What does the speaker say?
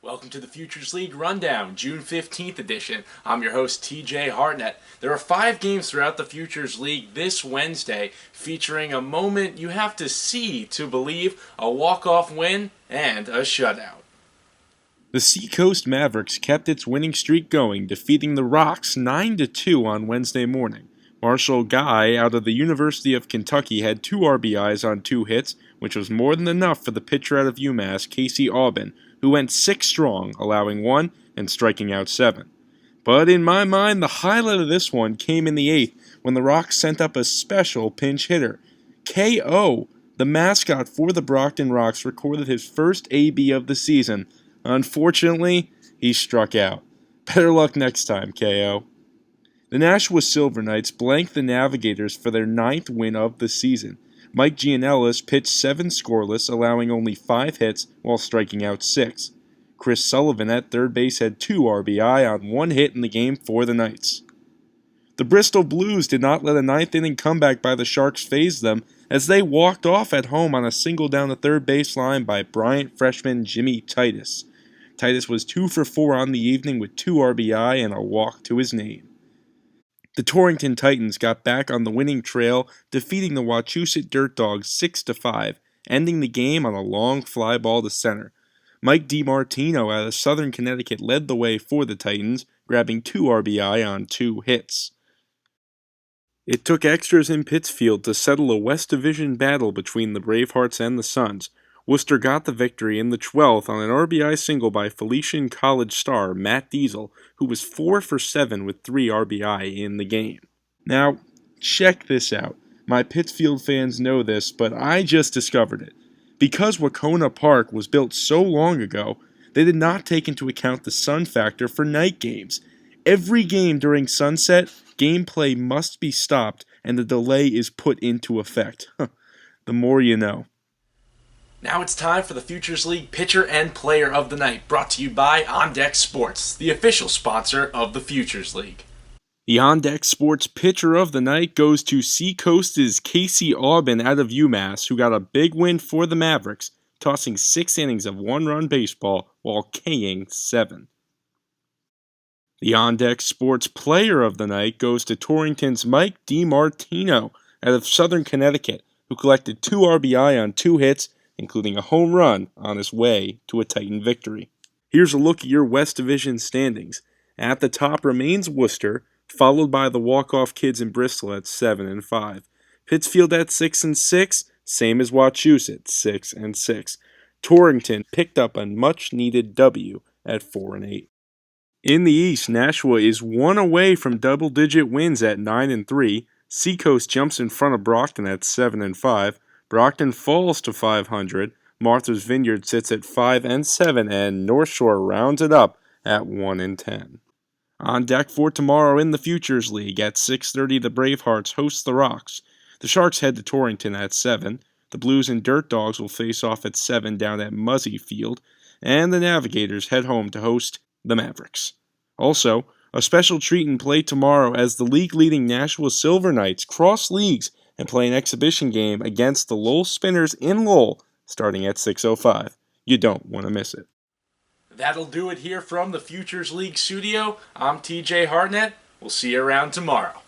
Welcome to the Futures League Rundown, June 15th edition. I'm your host, TJ Hartnett. There are 5 games throughout the Futures League this Wednesday, featuring a moment you have to see to believe, a walk-off win, and a shutout. The Seacoast Mavericks kept its winning streak going, defeating the Rocks 9-2 on Wednesday morning. Marshall Guy, out of the University of Kentucky, had 2 RBIs on 2 hits, which was more than enough for the pitcher out of UMass, Casey Aubin, who went 6 strong, allowing 1 and striking out 7. But in my mind, the highlight of this one came in the 8th, when the Rocks sent up a special pinch hitter. K.O., the mascot for the Brockton Rocks, recorded his first AB of the season. Unfortunately, he struck out. Better luck next time, K.O. The Nashua Silver Knights blanked the Navigators for their 9th win of the season. Mike Gianellis pitched 7 scoreless, allowing only 5 hits while striking out 6. Chris Sullivan at third base had 2 RBI on 1 hit in the game for the Knights. The Bristol Blues did not let a 9th inning comeback by the Sharks faze them, as they walked off at home on a single down the third baseline by Bryant freshman Jimmy Titus. Titus was 2 for 4 on the evening with 2 RBI and a walk to his name. The Torrington Titans got back on the winning trail, defeating the Wachusett Dirt Dogs 6-5, ending the game on a long fly ball to center. Mike DiMartino out of Southern Connecticut led the way for the Titans, grabbing 2 RBI on 2 hits. It took extras in Pittsfield to settle a West Division battle between the Bravehearts and the Suns. Worcester got the victory in the 12th on an RBI single by Felician College star Matt Diesel, who was 4 for 7 with 3 RBI in the game. Now, check this out. My Pittsfield fans know this, but I just discovered it. Because Wacona Park was built so long ago, they did not take into account the sun factor for night games. Every game during sunset, gameplay must be stopped and the delay is put into effect. The more you know. Now it's time for the Futures League Pitcher and Player of the Night, brought to you by On Deck Sports, the official sponsor of the Futures League. The On Deck Sports Pitcher of the Night goes to Seacoast's Casey Aubin out of UMass, who got a big win for the Mavericks, tossing 6 innings of 1-run baseball while K-ing 7. The On Deck Sports Player of the Night goes to Torrington's Mike DiMartino out of Southern Connecticut, who collected 2 RBI on 2 hits, including a home run on his way to a Titan victory. Here's a look at your West Division standings. At the top remains Worcester, followed by the walk-off kids in Bristol at 7-5. Pittsfield at 6-6, same as Wachusett, 6-6. Torrington picked up a much-needed W at 4-8. In the East, Nashua is 1 away from double-digit wins at 9-3. Seacoast jumps in front of Brockton at 7-5. Brockton falls to 500, Martha's Vineyard sits at 5-7, and North Shore rounds it up at 1-10. On deck for tomorrow in the Futures League at 6:30, the Bravehearts host the Rocks. The Sharks head to Torrington at 7. The Blues and Dirt Dogs will face off at 7 down at Muzzy Field, and the Navigators head home to host the Mavericks. Also, a special treat in play tomorrow as the league-leading Nashua Silver Knights cross leagues and play an exhibition game against the Lowell Spinners in Lowell, starting at 6:05. You don't want to miss it. That'll do it here from the Futures League studio. I'm TJ Hartnett. We'll see you around tomorrow.